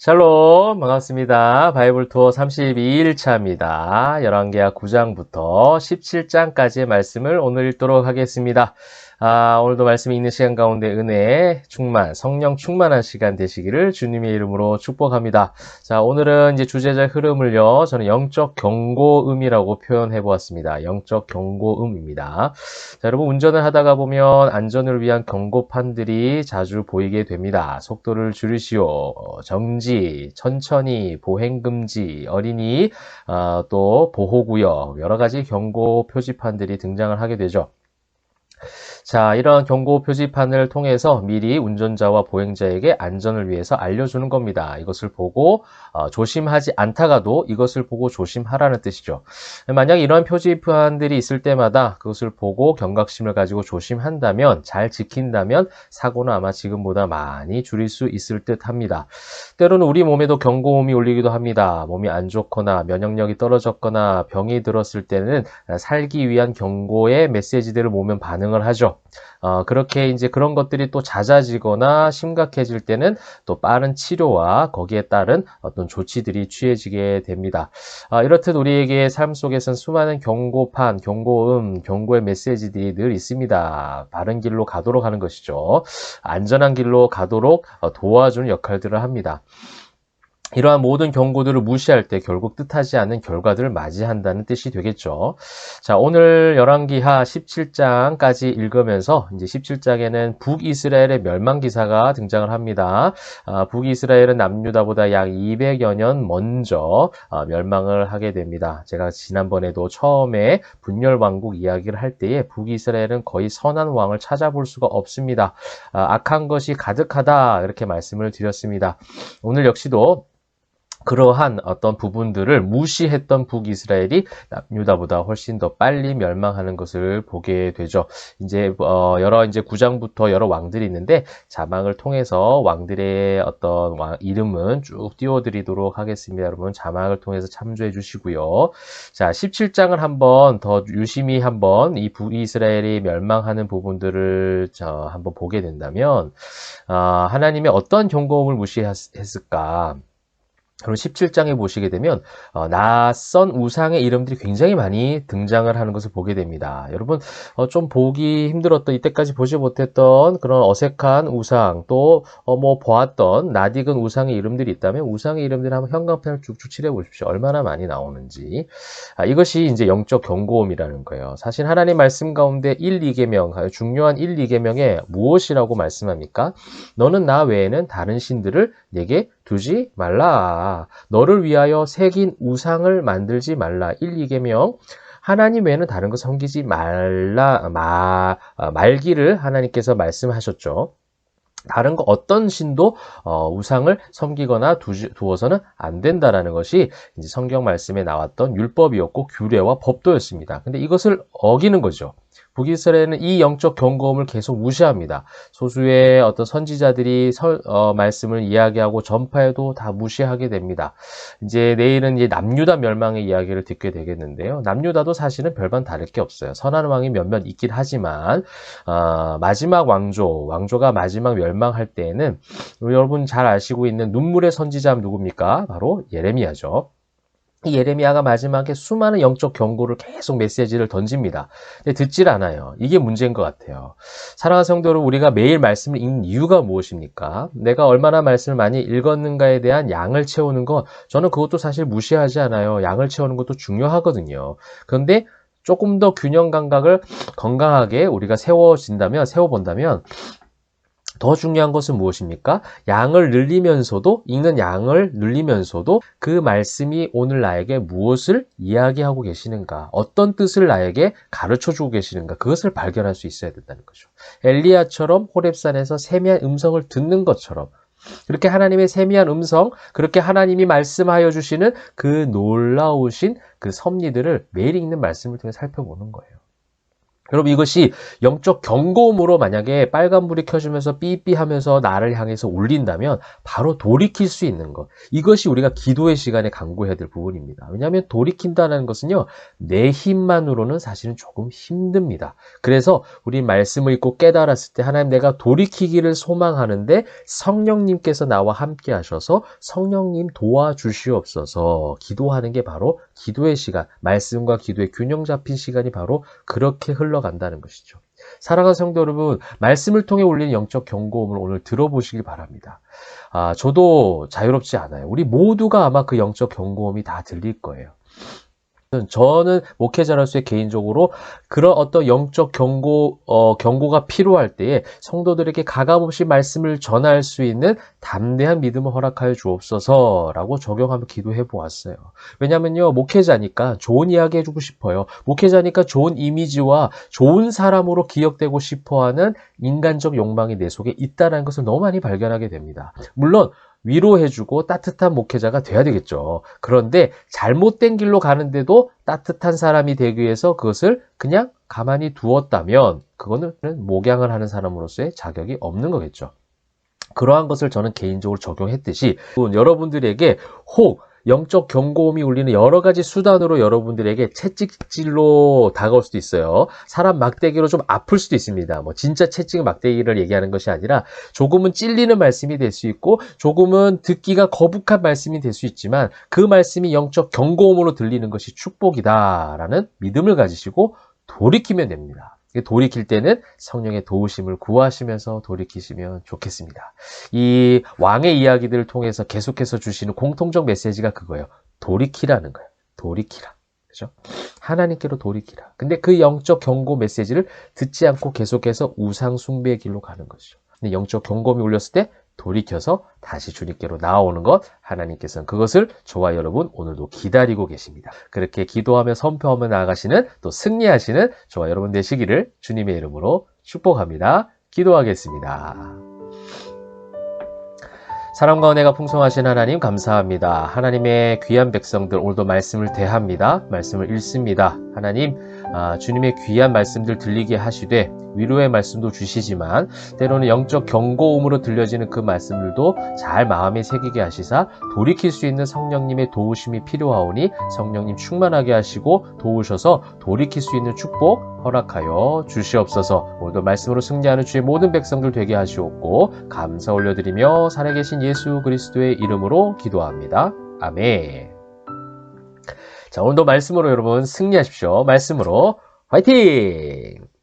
샬롬, 반갑습니다. 바이블 투어 32일차입니다. 열왕기하 9장부터 17장까지의 말씀을 오늘 읽도록 하겠습니다. 오늘도 말씀이 있는 시간 가운데 은혜 충만, 성령 충만한 시간 되시기를 주님의 이름으로 축복합니다. 자, 오늘은 이제 주제적 흐름을요, 저는 영적 경고음이라고 표현해 보았습니다. 영적 경고음입니다. 자, 여러분 운전을 하다가 보면 안전을 위한 경고판들이 자주 보이게 됩니다. 속도를 줄이시오, 정지, 천천히, 보행금지, 어린이, 또 보호구역, 여러 가지 경고 표지판들이 등장을 하게 되죠. 자, 이런 경고 표지판을 통해서 미리 운전자와 보행자에게 안전을 위해서 알려주는 겁니다. 이것을 보고 조심하지 않다가도 이것을 보고 조심하라는 뜻이죠. 만약 이런 표지판들이 있을 때마다 그것을 보고 경각심을 가지고 조심한다면, 잘 지킨다면 사고는 아마 지금보다 많이 줄일 수 있을 듯 합니다. 때로는 우리 몸에도 경고음이 울리기도 합니다. 몸이 안 좋거나 면역력이 떨어졌거나 병이 들었을 때는 살기 위한 경고의 메시지들을 몸은 반응을 하죠. 그렇게 이제 그런 것들이 또 잦아지거나 심각해질 때는 또 빠른 치료와 거기에 따른 어떤 조치들이 취해지게 됩니다. 이렇듯 우리에게 삶 속에선 수많은 경고판, 경고음, 경고의 메시지들이 늘 있습니다. 바른 길로 가도록 하는 것이죠. 안전한 길로 가도록 도와주는 역할들을 합니다. 이러한 모든 경고들을 무시할 때 결국 뜻하지 않은 결과들을 맞이한다는 뜻이 되겠죠. 자, 오늘 열왕기하 17장까지 읽으면서 이제 17장에는 북이스라엘의 멸망 기사가 등장을 합니다. 북이스라엘은 남유다보다 약 200여 년 먼저 멸망을 하게 됩니다. 제가 지난번에도 처음에 분열왕국 이야기를 할 때에 북이스라엘은 거의 선한 왕을 찾아볼 수가 없습니다. 악한 것이 가득하다 이렇게 말씀을 드렸습니다. 오늘 역시도 그러한 어떤 부분들을 무시했던 북이스라엘이 남유다보다 훨씬 더 빨리 멸망하는 것을 보게 되죠. 이제 여러 이제 9장부터 여러 왕들이 있는데 자막을 통해서 왕들의 어떤 이름은 쭉 띄워드리도록 하겠습니다. 여러분 자막을 통해서 참조해 주시고요. 자, 17장을 한번 더 유심히 한번 이 북이스라엘이 멸망하는 부분들을 한번 보게 된다면 하나님이 어떤 경고음을 무시했을까? 그럼 17장에 보시게 되면 낯선 우상의 이름들이 굉장히 많이 등장을 하는 것을 보게 됩니다. 여러분 좀 보기 힘들었던, 이때까지 보지 못했던 그런 어색한 우상, 또 뭐 보았던 낯익은 우상의 이름들이 있다면 우상의 이름들을 한번 형광펜을 쭉쭉 칠해 보십시오. 얼마나 많이 나오는지. 이것이 이제 영적 경고음이라는 거예요. 사실 하나님 말씀 가운데 1, 2계명, 중요한 1, 2계명에 무엇이라고 말씀합니까? 너는 나 외에는 다른 신들을 내게 두지 말라. 너를 위하여 새긴 우상을 만들지 말라. 1, 2계명. 하나님 외에는 다른 것 섬기지 말라, 말기를 하나님께서 말씀하셨죠. 다른 거 어떤 신도 우상을 섬기거나 두어서는 안 된다라는 것이 이제 성경 말씀에 나왔던 율법이었고 규례와 법도였습니다. 근데 이것을 어기는 거죠. 북이스라엘은 이 영적 경고음을 계속 무시합니다. 소수의 어떤 선지자들이 말씀을 이야기하고 전파해도 다 무시하게 됩니다. 이제 내일은 이제 남유다 멸망의 이야기를 듣게 되겠는데요. 남유다도 사실은 별반 다를 게 없어요. 선한 왕이 몇몇 있긴 하지만 마지막 왕조가 마지막 멸망할 때에는 여러분 잘 아시고 있는 눈물의 선지자 누굽니까? 바로 예레미야죠. 이 예레미야가 마지막에 수많은 영적 경고를 계속 메시지를 던집니다. 근데 듣질 않아요. 이게 문제인 것 같아요. 사랑하는 성도를 우리가 매일 말씀을 읽는 이유가 무엇입니까? 내가 얼마나 말씀을 많이 읽었는가에 대한 양을 채우는 것, 저는 그것도 사실 무시하지 않아요. 양을 채우는 것도 중요하거든요. 그런데 조금 더 균형 감각을 건강하게 우리가 세워본다면 더 중요한 것은 무엇입니까? 양을 늘리면서도, 읽는 양을 늘리면서도 그 말씀이 오늘 나에게 무엇을 이야기하고 계시는가, 어떤 뜻을 나에게 가르쳐주고 계시는가, 그것을 발견할 수 있어야 된다는 거죠. 엘리야처럼 호렙산에서 세미한 음성을 듣는 것처럼, 그렇게 하나님의 세미한 음성, 그렇게 하나님이 말씀하여 주시는 그 놀라우신 그 섭리들을 매일 읽는 말씀을 통해 살펴보는 거예요. 여러분 이것이 영적 경고음으로 만약에 빨간불이 켜지면서 삐삐 하면서 나를 향해서 울린다면 바로 돌이킬 수 있는 것. 이것이 우리가 기도의 시간에 강구해야 될 부분입니다. 왜냐하면 돌이킨다는 것은요. 내 힘만으로는 사실은 조금 힘듭니다. 그래서 우리 말씀을 읽고 깨달았을 때 하나님 내가 돌이키기를 소망하는데 성령님께서 나와 함께 하셔서 성령님 도와주시옵소서 기도하는 게 바로 기도의 시간, 말씀과 기도의 균형 잡힌 시간이 바로 그렇게 흘러간다는 것이죠. 사랑하는 성도 여러분, 말씀을 통해 울리는 영적 경고음을 오늘 들어보시길 바랍니다. 저도 자유롭지 않아요. 우리 모두가 아마 그 영적 경고음이 다 들릴 거예요. 저는 목회자로서 개인적으로 그런 어떤 영적 경고가 필요할 때에 성도들에게 가감없이 말씀을 전할 수 있는 담대한 믿음을 허락하여 주옵소서라고 적용하며 기도해 보았어요. 왜냐면요, 목회자니까 좋은 이야기 해주고 싶어요. 목회자니까 좋은 이미지와 좋은 사람으로 기억되고 싶어하는 인간적 욕망이 내 속에 있다는 것을 너무 많이 발견하게 됩니다. 물론 위로해주고 따뜻한 목회자가 돼야 되겠죠. 그런데 잘못된 길로 가는데도 따뜻한 사람이 되기 위해서 그것을 그냥 가만히 두었다면 그거는 목양을 하는 사람으로서의 자격이 없는 거겠죠. 그러한 것을 저는 개인적으로 적용했듯이 여러분들에게 혹 영적 경고음이 울리는 여러 가지 수단으로 여러분들에게 채찍질로 다가올 수도 있어요. 사람 막대기로 좀 아플 수도 있습니다. 진짜 채찍 막대기를 얘기하는 것이 아니라 조금은 찔리는 말씀이 될 수 있고 조금은 듣기가 거북한 말씀이 될 수 있지만 그 말씀이 영적 경고음으로 들리는 것이 축복이다라는 믿음을 가지시고 돌이키면 됩니다. 돌이킬 때는 성령의 도우심을 구하시면서 돌이키시면 좋겠습니다. 이 왕의 이야기들을 통해서 계속해서 주시는 공통적 메시지가 그거예요. 돌이키라는 거예요. 돌이키라. 그죠? 하나님께로 돌이키라. 근데 그 영적 경고 메시지를 듣지 않고 계속해서 우상 숭배의 길로 가는 것이죠. 근데 영적 경고음이 울렸을 때 돌이켜서 다시 주님께로 나아오는 것, 하나님께서는 그것을 저와 여러분 오늘도 기다리고 계십니다. 그렇게 기도하며 선포하며 나아가시는 또 승리하시는 저와 여러분 되시기를 주님의 이름으로 축복합니다. 기도하겠습니다. 사랑과 은혜가 풍성하신 하나님 감사합니다. 하나님의 귀한 백성들 오늘도 말씀을 대합니다. 말씀을 읽습니다. 하나님 주님의 귀한 말씀들 들리게 하시되 위로의 말씀도 주시지만 때로는 영적 경고음으로 들려지는 그 말씀들도 잘 마음에 새기게 하시사 돌이킬 수 있는 성령님의 도우심이 필요하오니 성령님 충만하게 하시고 도우셔서 돌이킬 수 있는 축복 허락하여 주시옵소서. 오늘도 말씀으로 승리하는 주의 모든 백성들 되게 하시옵고 감사 올려드리며 살아계신 예수 그리스도의 이름으로 기도합니다. 아멘. 자, 오늘도 말씀으로 여러분 승리하십시오. 말씀으로 화이팅!